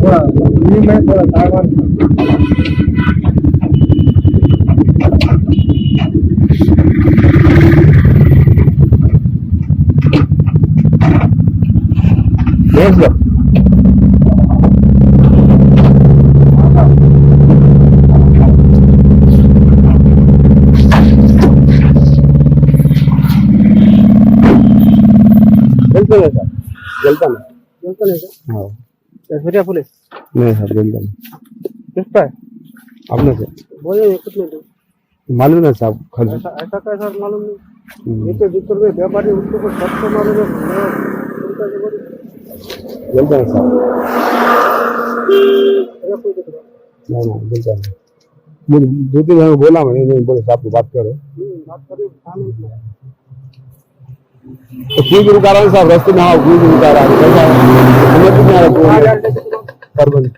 थोड़ा में थोड़ा ताकत देख लो जलता नहीं सर जलता नहीं सर हाँ सूर्या फुले नहीं सर जलता नहीं किस पर आपने से बोले कितने दो मालूम है साहब खर्च ऐसा कैसा मालूम नहीं ये तो जिक्र में व्यापारी उसको कुछ सब तो मालूम है जलता है साहब नहीं नहीं जलता नहीं मुझे दो तीन जगह बोला मैंने नहीं बोले साहब को बात करो तो क्यों रुका रहा है साहब रास्ते में हाँ क्यों रुका रहा है कैसा हमें तो नहीं आ रहा कार्बन नहीं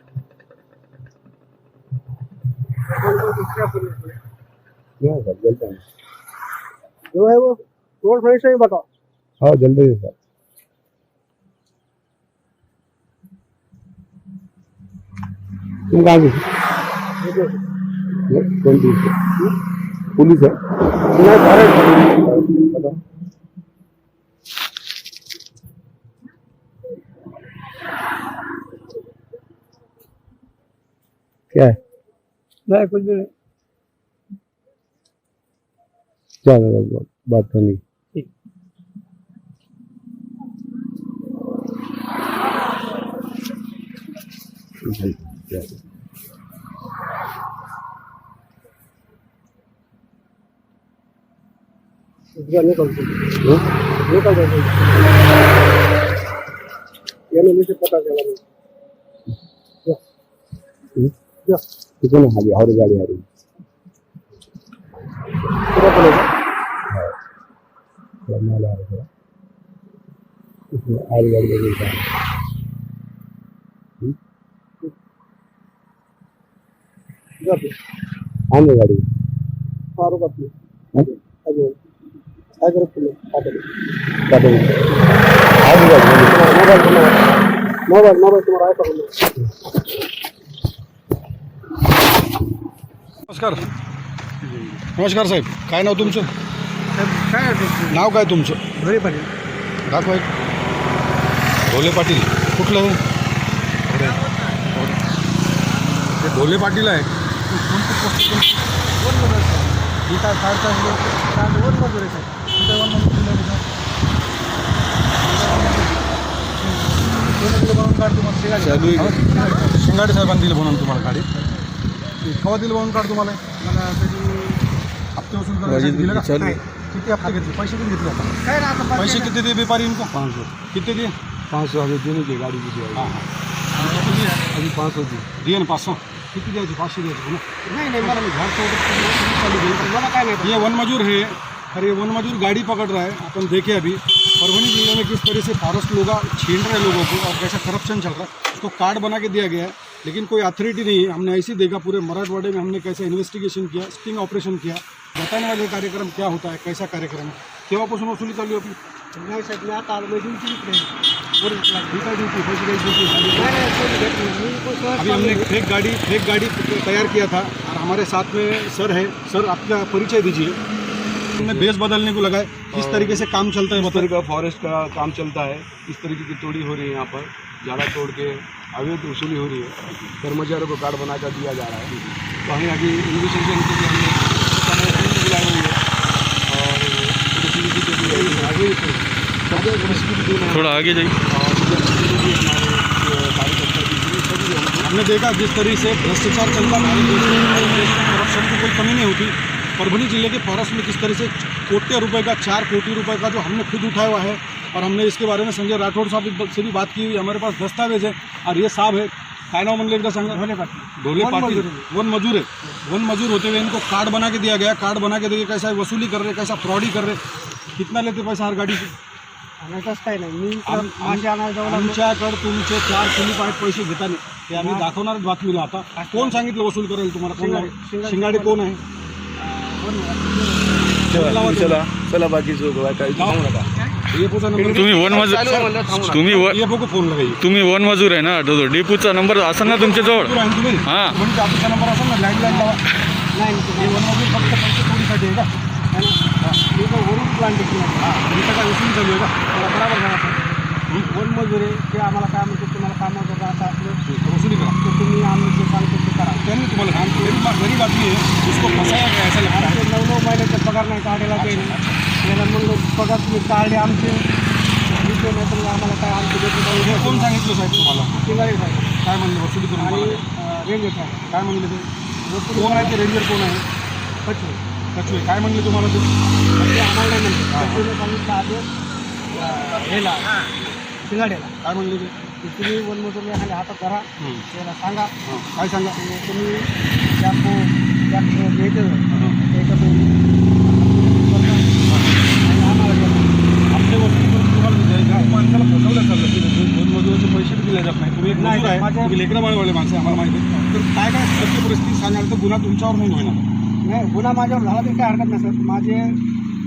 सर जलता नहीं जो है वो रोड फ्रंट से ही बताओ हाँ जल्दी है सर तुम कहाँ से कौन सी पुलिस है बताओ क्या है नहीं कुछ भी नहीं चलो बात करनी ठीक मुझे पता चला कितने आ गया और गाड़ी आ रही पूरा पड़ेगा हाँ माल आ रहा है इसमें और गाड़ी लगेगा आने गाड़ी फारूक अपनी अजय अगर पुले काटे मोबाइल तुम्हारा आईफोन नमस्कार नमस्कार साहेब काय नाव तुमचं नाव काय तुमचं ढोले पाटील दाखवा एक ढोले पाटील कुठलं हे ढोले पाटील आहे शिंगाडे साहेबांनी दिलं म्हणून तुम्हाला गाडी केव्हा दिलं म्हणून काढ तुम्हाला मला कधी हप्ते वसूल करायचे दिलं का किती हप्ते घेतले पैसे किती घेतले आपण काय ना आता पैसे किती दिए व्यापारी इनको 500 कितने दिए 500 अभी देने की गाड़ी की दिया हाँ अभी 500 दिए ना 500 किती द्यायचे 500 द्यायचे नहीं नहीं मला घर काय नहीं ये वन मजूर है और ये वन मजूर गाड़ी पकड़ रहा है अपन देखे अभी परभनी जिले में किस तरह से फॉरेस्ट लोग छीन रहे हैं लोगों को और कैसा करप्शन चल रहा है उसको कार्ड बना के दिया गया है लेकिन कोई अथॉरिटी नहीं है। हमने ऐसे ही देखा पूरे मराठवाड़े में हमने कैसा इन्वेस्टिगेशन किया स्टिंग ऑपरेशन किया बताने वाले कार्यक्रम क्या होता है कैसा कार्यक्रम है केव्हापासून वसूली चालू आपली नाही साहेब मी आता आलो ड्यूटी अभी हमने एक फेक गाड़ी तैयार किया था और हमारे साथ में सर है सर आपका परिचय दीजिए हमने बेस बदलने को लगा है किस तरीके से काम चलता है बताइए का फॉरेस्ट का काम चलता है इस तरीके की तोड़ी हो रही है यहाँ पर जाला तोड़ के अवैध वसूली हो रही है कर्मचारियों को कार्ड बनाकर दिया जा रहा है तो हमें अभी इन्वेस्टिगेशन के लिए हमने बुलाई हुई है और आगे थोड़ा आगे जाइए हमने देखा जिस तरीके से भ्रष्टाचार चलता है करप्शन की कोई कमी नहीं होती परभनी जिले के फॉरेस्ट में किस तरह से कोटि रुपए का 4 कोटि रुपए का जो हमने खुद उठाया हुआ है और हमने इसके बारे में संजय राठौड़ साहब से भी बात की हुई हमारे पास दस्तावेज है और ये साहब है काय नाव म्हणले एकदा सांगा ढोले पाटील वन मजूर है वन मजूर होते हुए इनको कार्ड बना के दिया गया कार्ड बना के दिया कैसा वसूली कर रहे कैसा फ्रॉडी कर रहे कितना लेते पैसा हर गाड़ी से काय नाही मी मासे आणायला जाऊन आमच्याकडे तुमचे 4 कुलीप आहेत पैसे घेता नाही ते आम्ही दाखवणारच बातमीला आता कोण सांगितलं वसूल करेल तुम्हाला कोण आहे शिंगाडे कोण आहे चला बाकी काय DFOचा नंबर तुम्ही वन मजूर DFO को फोन लगाइए. तुम्ही वन मजूर आहे ना, तो डिपूचा नंबर असेल ना तुमच्याजवळ? मजूर आहे ना तुम्ही? हां. म्हणजे ऑफिसचा नंबर असेल ना, लँडलाईन लावा. नाही हे वन मजूर फक्त पैसे थोडीसाठी आहे का? मी तर वरून प्लांट हां, इथं काय वसूल चालू आहे का? बरोबर झाला वन मजूर आहे ते आम्हाला काय म्हणतो तुम्हाला कामाचं का आता आपलं वसुली करा. तर तुम्ही आम्ही जे सांगतो ते करा. त्यांनी तुम्हाला गरीब आदमी आहे, उसको फसाया गया ऐसा लगता है. आमचे 9 महिन्याचे पगार नाही काढायला काही नाही. याला मग पगार तुम्ही काढले आमचे दिसले नाही तर मग आम्हाला काय आमचे देतो कोण सांगितलं साहेब तुम्हाला? शिंगाडे साहेब काय म्हणले वसुली करून आणि तुम्हाला? रेल्वे साहेब काय म्हणले ते? कोण आहे ते रेंजर कोण आहे? कचरे कचवे काय म्हणले तुम्हाला ते? ते आम्हाला नाही म्हणते कचरेने सांगितलं आधी हेला शिंगाड्याला काय म्हणले ते? की तुम्ही वन मजूर एखाद्या हातात धरा त्याला सांगा हां, काय सांगा? की तुम्ही टॅम्पो टॅक्टर घ्यायचं त्याच्यात आणि आम्हाला द्या. आपले वसुली करून तुम्हाला द्यायचं आहे. माणसाला फसवलं चाललं की दोन मजुराचे पैसे बी दिले जात नाही. तुम्ही एक नाही, मजूर आहे, माझ्या- तुम्ही लेकरं बाळवाले माणसं आहे, आम्हाला माहिती आहे. तर काय काय सत्य परिस्थिती सांगाल तर गुन्हा तुमच्यावर नोंद होईल. नाही गुन्हा माझ्यावर झाला तरी काय हरकत नाही सर.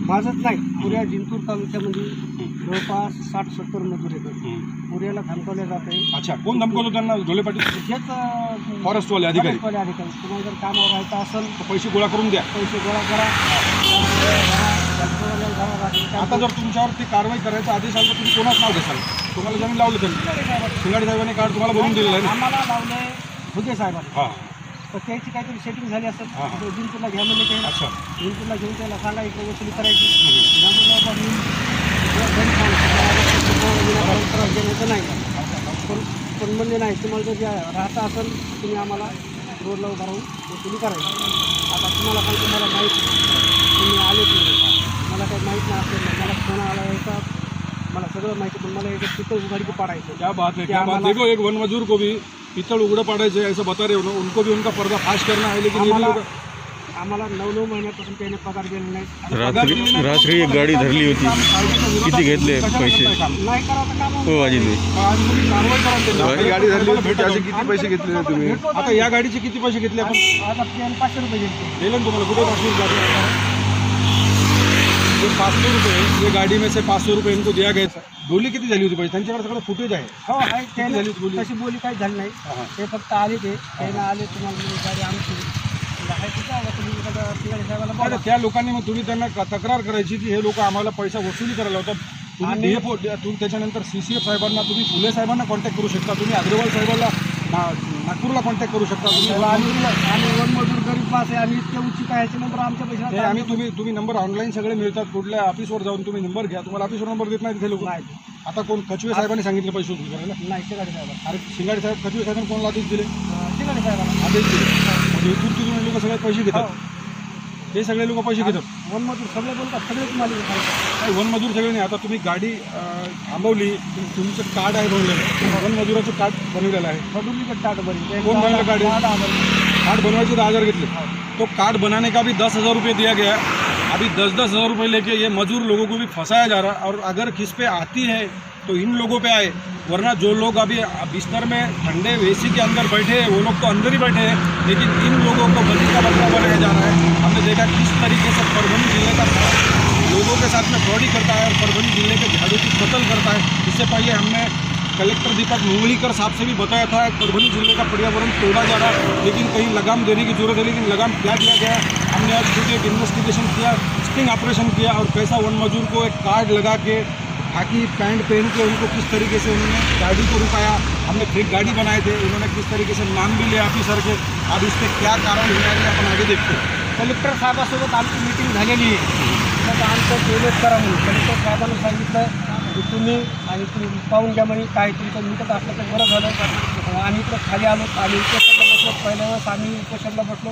माझंच नाही पुऱ्या जिंतूर तालुक्यामध्ये जवळपास 60-70 मजूर येतात. पुऱ्याला धमकवले जाते. अच्छा, कोण धमकवतो त्यांना? ढोलेपाटी हेच फॉरेस्टवाले अधिकारी. फॉरेस्टवाले अधिकारी तुम्हाला जर कामावर राहायचं असेल तर पैसे गोळा करून द्या. पैसे गोळा करा. आता जर तुमच्यावर ती कारवाई करायचा आदेश आला तर तुम्ही कोणाच नाव घेसाल? तुम्हाला जमीन लावलं त्यांनी, शिंगाडे साहेबांनी कार्ड तुम्हाला बनवून दिलेलं आहे ना? आम्हाला लावले भुगे साहेबांनी हां, तर त्याची काहीतरी सेटिंग झाली असेल. हां. आता जिंतूरला घ्या म्हणले ते अच्छा. जिंतूरला घेऊन त्याला सांगा इकडे वसुली करायची. त्यामुळे आपण घरी त्रास देण्याचं नाही. पण म्हणले नाही तुम्हाला जर राहता असेल तुम्ही आम्हाला रोडला उभा राहून वसुली करायची. आता तुम्हाला काही तुम्हाला माहीत तुम्ही आलेच नाही. मला काही माहीत नाही असलं मला फोन आला याचा मला सगळं माहिती पण मला एक तिथं उघाडी पाडायचं. क्या बात है, कि क्या बात. हमारा- देखो एक वन मजदूर को भी पितल उगड़ा पड़े ऐसा बता रहे हो, उनको भी उनका पर्दा फाश करना है, लेकिन ये भी लोग आम्हाला 9 महिन्यापासून त्याने पगार दिला नाही. रात्री एक गाडी धरली होती. किती घेतले पैसे? नाही करावं काम हो अजित भाई. कारवाई करा त्यांनी. गाडी धरली होती, भेटा त्याचे किती पैसे घेतले तुम्ही? आता या गाडीचे किती पैसे घेतले आपण? आता त्याने 500 रुपये घेतले. दिले ना तुम्हाला? कुठे 500 रुपये? ये 500 रुपये, ये गाड़ी में से 500 रुपये इनको दिया गया था. बोली किती झाली होती पैसे? त्यांच्याकडे सगळं फुटेज आहे. हो आहे त्याने झाली होती बोली? तशी बोली काही झाली नाही. हां. ते फक्त आले त्याने आले तुम्हाला म्हणले गाडी आमची आहे तिथं आलं तुम्ही एखाद्या तिकडे साहेबाला आता बोला. त्या लोकांनी मग तुम्ही त्यांना तक्रार करायची की हे लोक आम्हाला पैसा वसुली करायला होतात. तुम्ही आणि- DFO तुम्ही त्याच्यानंतर CCF साहेबांना, तुम्ही फुले साहेबांना कॉन्टॅक्ट करू शकता, तुम्ही अग्रवाल साहेबांना नागपूरला कॉन्टॅक्ट करू शकता. आम्ही वन मजूर गरीब पास आहे. आम्ही इतके उच्च काय याचे नंबर आमच्या हे पैसे आम्ही तुम्ही नंबर ऑनलाईन सगळे मिळतात. कुठल्या ऑफिसवर जाऊन तुम्ही नंबर घ्या. तुम्हाला ऑफिसवर नंबर देत नाही तिथे लोक. नाही आता कोण कचवे साहेबांनी सांगितलं पैसे वसूल करायला? नाही शिंगाडे साहेबाला अरे शिंगाडे साहेब, कचवे साहेबांनी कोणाला आदेश दिले? शिंगाडे साहेबाला आदेश दिले. म्हणजे इथून तिथून लोक सगळे पैसे घेतात. हे सगळे लोक पैसे घेतात. वन मजूर सगळे बोलतात सगळे तुम्हाला काही वन मजूर सगळे नाही. आता तुम्ही गाडी थांबवली, तुमचं कार्ड आहे बनवलेलं, वन मजुराचं कार्ड बनवलेलं आहे. डुप्लिकेट कार्ड बनी कौन बनवलं गाड़ी? कार्ड बनवाए 10,000 घेतले. तो कार्ड बनाने का भी 10,000 रुपये दिया गया. अभी 10-10 हज़ार रुपये लेके ये मजदूर लोगों को भी फंसाया जा रहा है. और अगर किस पे आती है तो इन लोगों पे आए, वरना जो लोग अभी बिस्तर में ठंडे एसी के अंदर बैठे हैं वो लोग तो अंदर ही बैठे हैं, लेकिन इन लोगों को बदली का बदला बनाया जा रहा है. हमने देखा किस तरीके से परभनी जिले का लोगों के साथ में फ्रॉडी करता है और परभनी जिले के झाड़ू की कत्ल करता है. इससे पहले हमने कलेक्टर दीपक मुंगलीकर साहब से भी बताया था परभनी जिले का पर्यावरण तोड़ा जा रहा है, लेकिन कहीं लगाम देने की जरूरत है. लेकिन लगाम क्या दिया गया? हमने आज खुद एक इन्वेस्टिगेशन किया, स्टिंग ऑपरेशन किया और कैसा वन मजदूर को एक कार्ड लगा के खाकी पैंट पहन के उनको किस तरीके से उन्होंने गाड़ी को रुकाया. हमने फेक गाड़ी बनाए थे, उन्होंने किस तरीके से नाम भी लिया ऑफिसर के. अब इस पर क्या कारण हुआ है आपण आगे देखते हैं. कलेक्टर साहेबासोबत आमची मीटिंग झालेली आहे. तर आमचं पेमेंट करा म्हणून कलेक्टर साहेबांनी सांगितलं की तुम्ही पाहून घ्या म्हणे काय तुमचं मिटत असलं तर बरं झालं. आम्ही इकडं खाली आलो आणि उपोषणला बसलो. पहिल्या वेळेस आम्ही उपोषणला बसलो.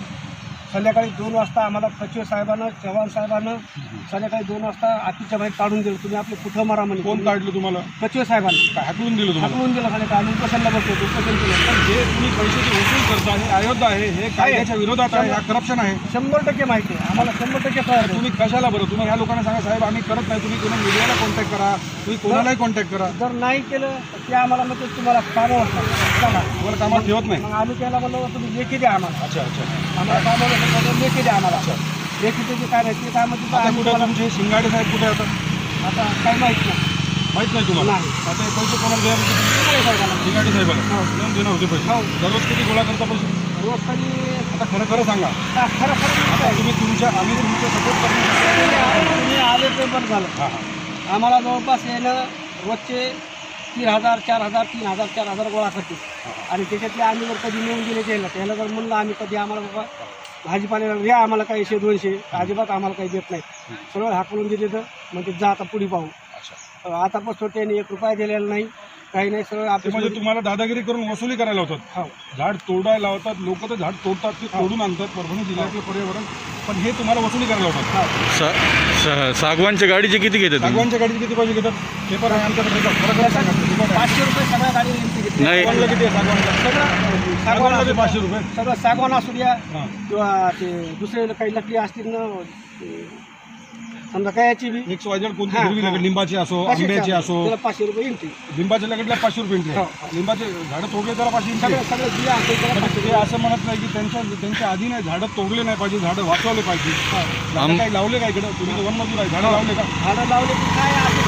संध्याकाळी 2 वाजता आम्हाला कचवे साहेबांना, चव्हाण साहेबांना संध्याकाळी 2 वाजता आतीच्या बाहेर काढून दिलं. तुम्ही आपले कुठं मारा म्हणे. कोण काढलं तुम्हाला? कचवे साहेबांनी काय हाकलून दिलं तुम्हाला? हाकलून दिलं. संध्याकाळी आम्ही उपोषणला बसलो. उपोषण केलं. पण जे तुम्ही पैशाची वसूल करता हे अयोध्या आहे, हे कायद्याच्या विरोधात आहे, हा करप्शन आहे. 100% माहिती आहे आम्हाला. 100% कळलं. तुम्ही कशाला बरं? तुम्ही ह्या लोकांना सांगा साहेब आम्ही करत नाही. तुम्ही कोणा मीडियाला कॉन्टॅक्ट करा, तुम्ही कोणालाही कॉन्टॅक्ट करा. जर नाही केलं तर ते आम्हाला मग तुम्हाला कामावर चला. तुम्हाला कामात ठेवत नाही. मग आम्ही त्याला म्हणलो तुम्ही लेखी द्या आम्हाला. अच्छा अच्छा. आम्हाला कामावर लेखी द्या आम्हाला. लेखी त्याची काय नाही ते काय म्हणते आता कुठे तुमचे शिंगाडे साहेब कुठे आता? आता काही माहित नाही. माहित नाही तुम्हाला? नाही. आता हे पैसे कोणाला द्यायला ठिकाणी साहेबाला देऊन देणं होते पैसे. दररोज किती गोळा करता पैसे? रोज तरी आता खरं खरं सांगा. खरं आता तुम्ही आम्ही तुमचं सपोर्ट करतो. तुम्ही आले ते बरं झालं. हां हां. आम्हाला जवळपास येणं रोजचे 3,000 4,000 3,000 4,000 गोळा करते आणि त्याच्यातले आम्ही जर कधी नेऊन दिले त्याला जर म्हणलं आम्ही कधी आम्हाला बाबा भाजीपाल्याला द्या आम्हाला काही 100-200 अजिबात आम्हाला काही देत नाही. सरळ हाकलून दिले तर म्हणजे जा आता पुढे पाहू. आतापासून त्यांनी 1 रुपया दिलेला नाही, काही नाही. सरळ ते म्हणजे तुम्हाला दादागिरी करून वसुली करायला होतात. हो. झाड तोडायला लावतात लोक, तर झाड तोडतात ते तोडून आणतात परभणी जिल्ह्यातलं पर्यावरण, पण हे तुम्हाला वसुली करायला होतात. सागवानच्या गाडीचे किती घेतात तुम्ही? सागवानच्या गाडीचे किती पैसे घेतात? पेपर आहे आमच्याकडे. खरं सांगा. 500 रुपये सगळ्या गाडी घेतली. नाही. सागवानला किती आहे? सागवानला सगळं सागवानला बी 500 रुपये. सगळं सागवान असू द्या हां. किंवा ते दुसरे काही लकडी असतील ना समजा कायाची बी XYZ कोणती हां, हिरवी हां. लकड, लिंबाची असो, आंब्याची असो. त्याला 500 रुपये येईल. लिंबाच्या लगडला 500 रुपये entry आहे. हो. लिंबाचे झाडं तोडले त्याला 500 entry सगळं आहे. सगळं बिया असेल त्याला पण 500 ते असं म्हणत नाही की त्यांच्या आधी नाही, झाडं तोडले नाही पाहिजे, झाडं वाचवले पाहिजे. झाडं काही लावले का इकडं? तुम्ही तर वनमजूर आहे, झाडं लावले का? झाडं लावले की काय असं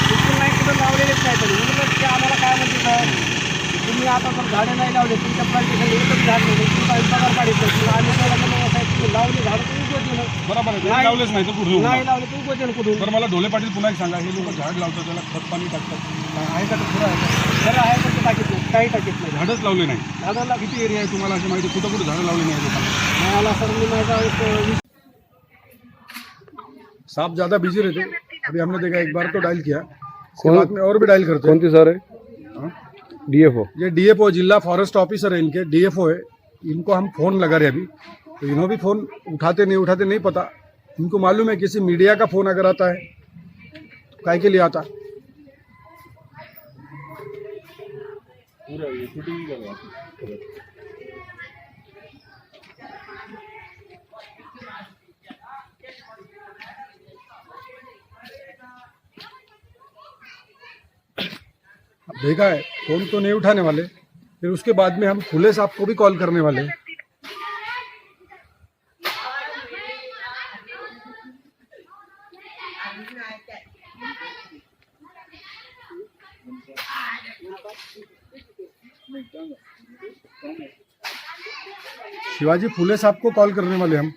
बिलकुल नाही, कुठं लावलेलेच नाही. तरी उलट ते आम्हाला काय म्हणते सर, तुम्ही आता जर झाडं नाही लावले तुमच्या प्लांटेशन एकच झाड नाही तुम्ही पगार काढायचं किंवा आम्ही त्याला म्हणलं साहेब तुम्ही लावले झाडं तुम्ही उगवते. बरोबर आहे. त्यांनी लावलेच नाही तर कुठून? नाही लावले तुम्ही उगवते कुठून? तर मला ढोले पाटील पुन्हा एक सांगा, हे लोक झाड लावतात त्याला खत पाणी टाकतात, आहे का? ते खरं आहे का? खरं आहे पण ते टाकीत नाही, काही टाकीत नाही. झाडच लावले नाही. झाडाला किती एरिया आहे तुम्हाला असं माहिती? कुठं कुठं झाडं लावली नाही लोकांना? मला सर मी माझा एक साहब ज़्यादा बिजी रहते. अभी हमने देखा एक बार तो डायल किया, उसके बाद में और भी डायल करते हैं. कोणती सर आहे? DFO. ये DFO जिला फॉरेस्ट ऑफिसर है, इनके DFO है. इनको हम फ़ोन लगा रहे अभी, तो इन्हों भी फ़ोन उठाते नहीं पता. इनको मालूम है किसी मीडिया का फ़ोन अगर आता है तो काय के लिए आता. अब देखा है फ़ोन तो नहीं उठाने वाले, फिर उसके बाद में हम खुले साहब को भी कॉल करने वाले हैं. शिवाजी फुले साहब को कॉल करने वाले हम.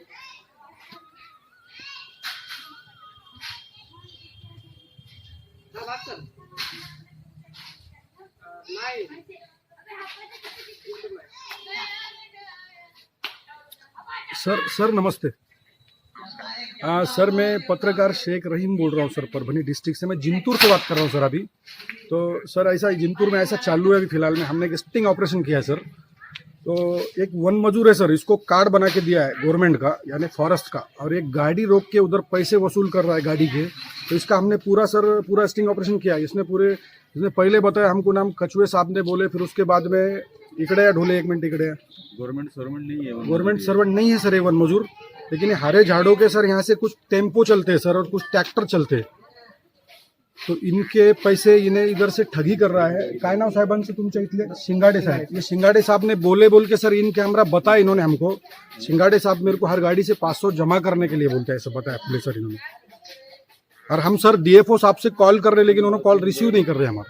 सर नमस्ते. सर मैं पत्रकार शेख रहीम बोल रहा हूँ सर, परभनी डिस्ट्रिक्ट से. मैं जिंतूर से बात कर रहा हूँ सर अभी. तो सर ऐसा जिंतूर में ऐसा चालू है अभी फिलहाल में, हमने एक स्टिंग ऑपरेशन किया है सर. तो एक वन मजूर है सर, इसको कार्ड बना के दिया है गवर्नमेंट का यानी फॉरेस्ट का, और एक गाड़ी रोक के उधर पैसे वसूल कर रहा है गाड़ी के. तो इसका हमने पूरा स्टिंग ऑपरेशन किया. इसने पहले बताया हमको, नाम कछुए साहब ने बोले, फिर उसके बाद में इकड़े या ढोले. एक मिनट, इकड़े गवर्नमेंट सर्वेंट नहीं है सर ये वन मजूर. लेकिन ये हरे झाड़ों के सर यहाँ से कुछ टेम्पो चलते हैं सर और कुछ ट्रैक्टर चलते हैं. तो इनके पैसे इन्हें इधर से ठगी कर रहा है. काय नाव साहेबांचं तुमच्या इथले? शिंगाडे साहब. ये शिंगाडे साहब ने बोल के सर इन कैमरा बताया इन्होंने हमको. शिंगाडे साहब मेरे को हर गाड़ी से 500 जमा करने के लिए बोलते हैं, ऐसा बताया पुलिस सर इन्होंने. और हम सर DFO साहब से कॉल कर रहे हैं, लेकिन उन्होंने कॉल रिसीव नहीं कर रहे हमारा.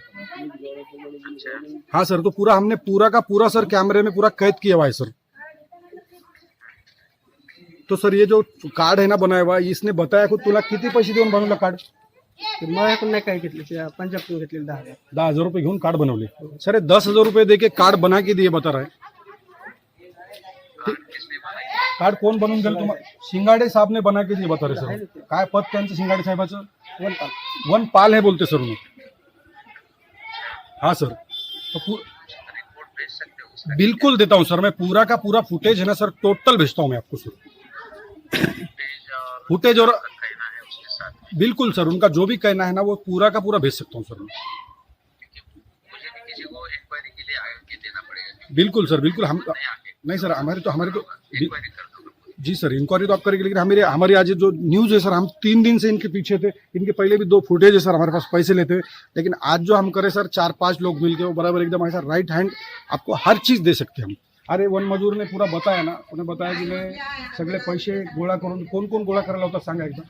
हाँ सर, तो हमने पूरा का पूरा सर कैमरे में पूरा कैद किया हुआ है सर. तो सर ये जो कार्ड है ना बनाया हुआ, इसने बताया खुद, तुला किती पैसे देऊन बनवलं कार्ड? माझ्याकडून नाही काय घेतले, पंजाबकडून घेतले 10,000. 10,000 रुपये घेऊन कार्ड बनवले. सर 10,000 रुपये देके कार्ड बना के दिए बता रहा है. कार्ड कोण बनवून दिलं तुम्हाला? शिंगाडे साहब ने बना के दिए बता रहे सर. काय पद त्यांचं शिंगाडे साहेबाचं? वनपाल है बोलते सर उन्होंने. हाँ सर, तो बिल्कुल देता हूँ सर. मैं पूरा का पूरा फुटेज है ना सर, टोटल भेजता हूँ मैं आपको सर. फुटेज और बिल्कुल सर, उनका जो भी कहना है ना वो पूरा का पूरा भेज सकता हूँ सर. बिल्कुल सर, बिल्कुल. हम नहीं सर, हमारे तो जी सर, इंक्वायरी तो आप करेंगे, लेकिन हमारी आज जो न्यूज़ है सर, हम 3 दिन से इनके पीछे थे. इनके पहले भी 2 फुटेज है सर हमारे पास, पैसे लेते. लेकिन आज जो हम करे सर, 4-5 लोग मिलके वो बराबर एकदम ऐसा राइट हैंड आपको हर चीज़ दे सकते हैं हम. अरे वन मजूर ने पूरा बताया ना, उन्हें बताया की मैं सगळे पैसे गोळा करून, कोण गोळा करायला होता सांगा एकदा.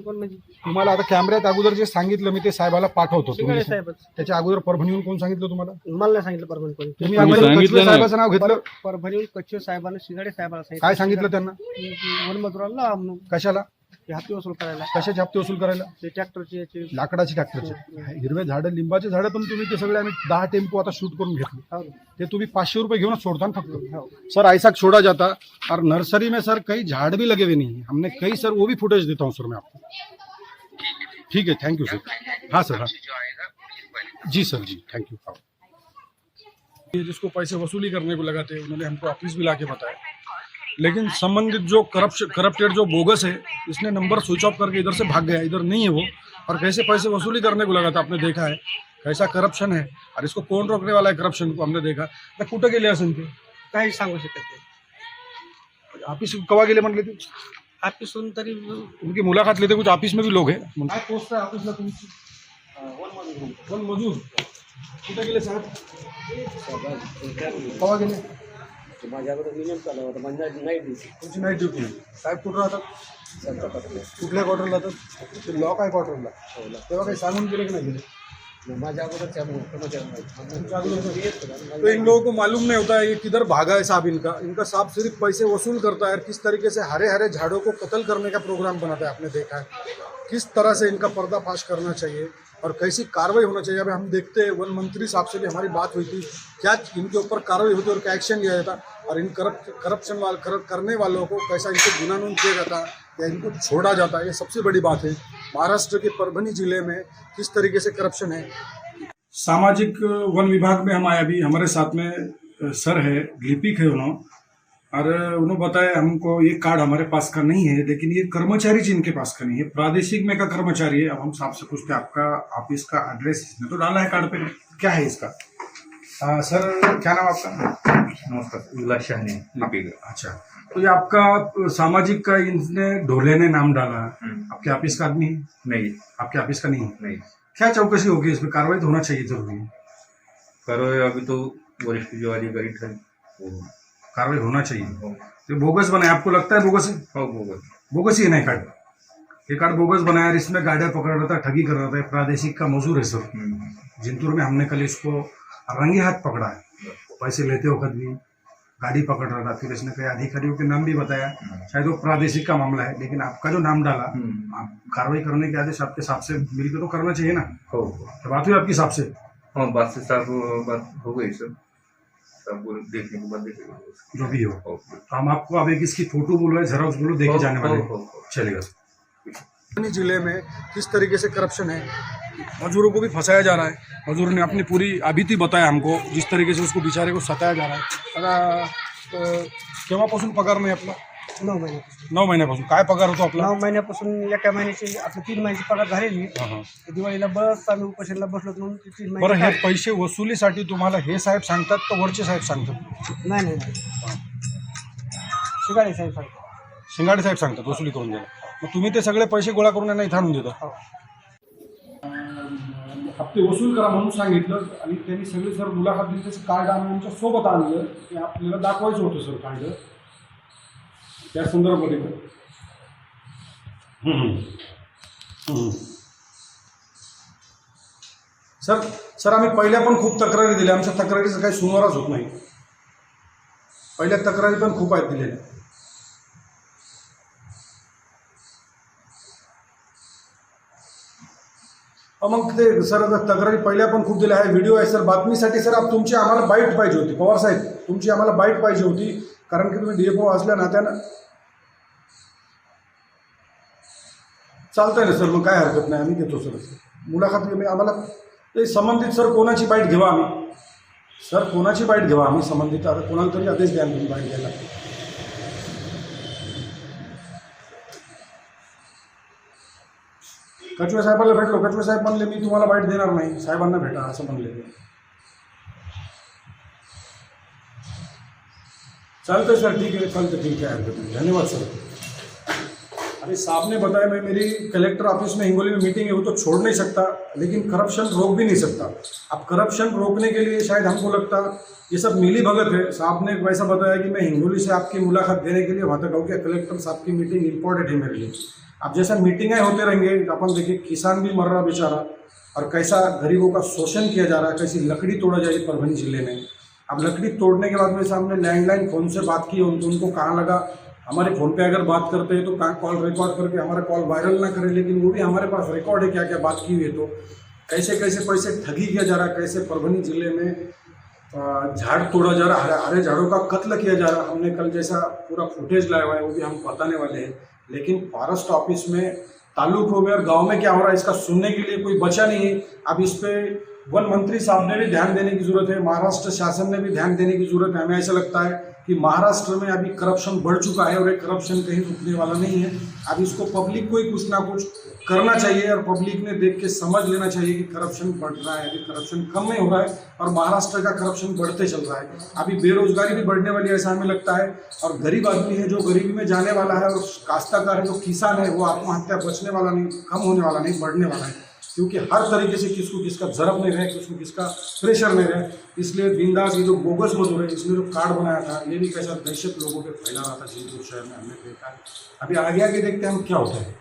कोण म्हणजे तुम्हाला आता कॅमेऱ्यात अगोदर जे सांगितलं मी ते साहेबाला पाठवतो. शिंगाडे साहेबच. त्याच्या अगोदर परभणीहून कोण सांगितलं तुम्हाला? मला नाही सांगितलं परभणी कोणी. तुम्ही अगोदर सांगितलं कचवे ना. साहेबाचं नाव घेतलं. परभणीहून कच्चे साहेबांना शिंगाडे साहेबांना काय सांगितलं त्यांना? वन मजुराला लावा म्हणून. कशाला? ते हप्ते वसूल करायला. कशाचे हप्ते वसूल करायला? ते ट्रॅक्टरचे याचे. लाकडाची ट्रॅक्टरचे. हिरवे झाडं, लिंबाचे झाडं पण तुम्ही ते सगळे आम्ही 10 टेम्पो आता शूट करून घेतले. हो. ते तुम्ही 500 रुपये घेऊनच सोडता ना फक्त. हो. सर ऐसा छोड़ा जाता और नर्सरी में सर कई झाड़ भी लगे हुए नहीं है. हमने कई सर वो भी फुटेज देता हूँ सर मैं आपको. ठीक है, थैंक यू सर. हाँ सर, हाँ जी सर, जी थैंक यू. ये जिसको पैसे वसूली करने को लगाते हैं उन्होंने हमको ऑफिस भी लाके बताया, लेकिन संबंधित जो करप्टेड जो बोगस है इसने नंबर स्विच ऑफ करके इधर से भाग गया. इधर नहीं है वो, और कैसे पैसे वसूली करने को लगा था. आपने देखा है कैसा करप्शन है, और इसको कौन रोकने वाला है करप्शन को हमने देखा. तर कुठं गेले असेल ते? काही सांगू शकत नाही. ऑफिस कवा गेले म्हणले ते? ऑफिसून तरी उनकी मुलाकात लेते कुछ ऑफिस में भी लोग हैं. काय पोस्ट आहे ऑफिसला तुमची? वन मजूर. कुठे गेले साहेब? कवा गेले? माझ्याकडे नियम चालू होता. म्हणजे नाही दिवशी तुमची नाईट ड्युटी. साहेब कुठं राहतात? कुठल्या क्वार्टरला राहतात? ते लॉक आहे क्वार्टरला. तेव्हा काही सांगून गेले की नाही गेले? माझ्या अगोदर तो इन लोगों को मालूम नहीं होता है ये किधर भागा है साहब. इनका साहब सिर्फ पैसे वसूल करता है और किस तरीके से हरे हरे झाड़ों को कत्ल करने का प्रोग्राम बनाता है. आपने देखा है किस तरह से इनका पर्दाफाश करना चाहिए और कैसी कार्रवाई होना चाहिए. अभी हम देखते हैं वन मंत्री साहब से भी हमारी बात हुई थी, क्या इनके ऊपर कार्रवाई होती और क्या एक्शन लिया जाता, और इन करप्शन करने वालों को कैसा इनको गुनानून किया जाता या इनको छोड़ा जाता है. ये सबसे बड़ी बात है. महाराष्ट्र के परभनी जिले में किस तरीके से करप्शन है. सामाजिक वन विभाग में हम आए. अभी हमारे साथ में सर है, लिपिक है उन्होंने, और उन्होंने बताया हमको ये कार्ड हमारे पास का नहीं है, लेकिन ये कर्मचारी जिनके पास का नहीं है, प्रादेशिक में का कर्मचारी है. अब हम साहब से पूछते आपका ऑफिस का एड्रेस इसने तो डाला है कार्ड पे, क्या है इसका? सर क्या नाम आपका? नमस्कार, विलास शहाणे, लिपिक. अच्छा, तो ये आपका सामाजिक का इसने ढोले ने नाम डाला, आपके ऑफिस का आदमी है? नहीं. आपके ऑफिस का नहीं है? नहीं. क्या चौकसी होगी इसमें? कार्रवाई तो होना चाहिए जरूरी है. कार्रवाई अभी तो वरिष्ठ जो अधिकारी थे वो कार्रवाई होना चाहिए. तो बोगस बनाया, आपको लगता है बोगस है? हो बोगस. बोगस ही नहीं कार्ड. ये कार्ड बोगस बनाया और इसमें गाड़ियां पकड़ रहा था, ठगी कर रहा था. प्रादेशिक का मजूर है सर. जिंतूर में हमने कल इसको रंगे हाथ पकड़ा है. पैसे लेते वक्त भी गाड़ी पकड़ रहा था. फिर इसने कई अधिकारियों के नाम भी बताया. शायद वो प्रादेशिक का मामला है, लेकिन आपका जो नाम डाला, आप कार्रवाई करने के आदेश आपके साहब से मिलकर तो करना चाहिए ना. हो. तो बात हुई आपके साहब से? हाँ, बात से साहब बात हो गई सर. सब देखने के बाद देखेंगे जो भी हो. हो. तो हम आपको अब एक इसकी फोटो बोलो, जेरॉक्स बोलो, देखे जाने वाले हैं. हो. चलेगा. जिले में किस तरीके से करप्शन है, मजदूरों को भी फंसाया जा रहा है. मजदूर ने अपनी पूरी अभिती बताया हमको, जिस तरीके से उसको बेचारे को सताया जा रहा है. आता केव्हापासून पगार नाही आपला? 9 महिन्यापासून. 9 महिन्यापासून. काय पगार होतो आपला? 9 महिन्यापासून एका महिन्याची आपली 3 महिन्याची पगार झालेली. दिवाळीला बस आम्ही उपोषणला बसलो म्हणून 3 बरं, हे महिने. पैसे वसुलीसाठी तुम्हाला हे साहेब सांगतात का वरचे साहेब सांगतात? नाही शिगाडे साहेब सांगतो. शिंगाडे साहेब सांगतात वसुली करून द्यायला. मग तुम्ही ते सगळे पैसे गोळा करून यांना इथं आणून देता? हो. हप्ते वसूल करा म्हणून सांगितलं आणि त्यांनी सगळे सर मुलाखत दिली. त्याचं कार्ड आणून आमच्या सोबत आणलं. ते आपल्याला दाखवायचं होतं सर कार्ड त्या संदर्भामध्ये. सर आम्ही पहिल्या पण खूप तक्रारी दिल्या. आमच्या तक्रारीचं काही सुनवारच होत नाही. पहिल्या तक्रारी पण खूप आहेत दिलेल्या. मग ते सर तक्रारी पहिल्या पण खूप दिल्या आहे. व्हिडिओ आहे सर. बातमीसाठी सर तुमची आम्हाला बाईट पाहिजे होती. पवार साहेब, तुमची आम्हाला बाईट पाहिजे होती, कारण की तुम्ही DFO असल्या नात्यानं. चालतंय ना सर, मग काय हरकत नाही, आम्ही घेतो सर मुलाखत. आम्हाला ते संबंधित सर कोणाची बाईट घेवा आम्ही. सर कोणाची बाईट घेवा आम्ही संबंधित. आता कोणाला तरी आदेश द्या तुम्ही बाईट घ्यायला. कचवे साहेबांना भेटलो. कचवे साहेब म्हणले मी तुम्हाला बाईट देणार नाही, साहेबांना भेटा असं म्हणले. चालतंय सर, ठीक है, चालतं, ठीक है, हरकत नहीं, धन्यवाद सर. अभी साहब ने बताया, मैं मेरी कलेक्टर ऑफिस में हिंगोली में मीटिंग है, वो तो छोड़ नहीं सकता, लेकिन करप्शन रोक भी नहीं सकता. अब करप्शन रोकने के लिए शायद हमको लगता ये सब मिली भगत है. साहब ने वैसा बताया कि मैं हिंगोली से आपकी मुलाकात देने के लिए वहाँ तक आऊँ, क्या कलेक्टर साहब की मीटिंग इंपॉर्टेंट है मेरे लिए. अब जैसा मीटिंगें होते रहेंगे, अपन देखिए किसान भी मर रहा बेचारा, और कैसा गरीबों का शोषण किया जा रहा है, कैसी लकड़ी तोड़ा जा रही है परभणी जिले में। अब लकड़ी तोड़ने के बाद में सामने लैंडलाइन फ़ोन से बात की, उनको कहाँ लगा, हमारे फ़ोन पे अगर बात करते हैं तो कहाँ कॉल रिकॉर्ड करके हमारा कॉल वायरल ना करें, लेकिन वो भी हमारे पास रिकॉर्ड है क्या क्या बात की हुई है। तो कैसे कैसे पैसे ठगी किया जा रहा है, कैसे परभणी जिले में झाड़ तोड़ा जा रहा है, हरे झाड़ों का कत्ल किया जा रहा है। हमने कल जैसा पूरा फुटेज लाया हुआ है, वो भी हम बताने वाले हैं। लेकिन फॉरेस्ट ऑफिस में, ताल्लुकों में और गांव में क्या हो रहा है इसका सुनने के लिए कोई बचा नहीं है। अब इस पे वन मंत्री साहब ने भी ध्यान देने की जरूरत है, महाराष्ट्र शासन ने भी ध्यान देने की जरूरत है। हमें ऐसा लगता है कि महाराष्ट्र में अभी करप्शन बढ़ चुका है और ये करप्शन कहीं रुकने वाला नहीं है। अब इसको पब्लिक को ही कुछ ना कुछ करना चाहिए, और पब्लिक ने देख के समझ लेना चाहिए कि करप्शन बढ़ रहा है, अभी करप्शन कम नहीं हो रहा है और महाराष्ट्र का करप्शन बढ़ते चल रहा है। अभी बेरोजगारी भी बढ़ने वाली है ऐसा हमें लगता है, और गरीब आदमी है जो गरीबी में जाने वाला है, और काश्तकार है जो किसान है वो आत्महत्या बचने वाला नहीं, कम होने वाला नहीं, बढ़ने वाला है। क्योंकि हर तरीके से किसको किसका जरब नहीं रहे, किसको किसका प्रेशर नहीं रहे। इसलिए बिंदास ये जो बोगस मजदूर है, इसने जो कार्ड बनाया था ये भी कैसा दहशत लोगों पे फैला रहा था। जयपुर शहर में हमने देखा। अभी आगे आगे देखते हैं हम क्या होता है।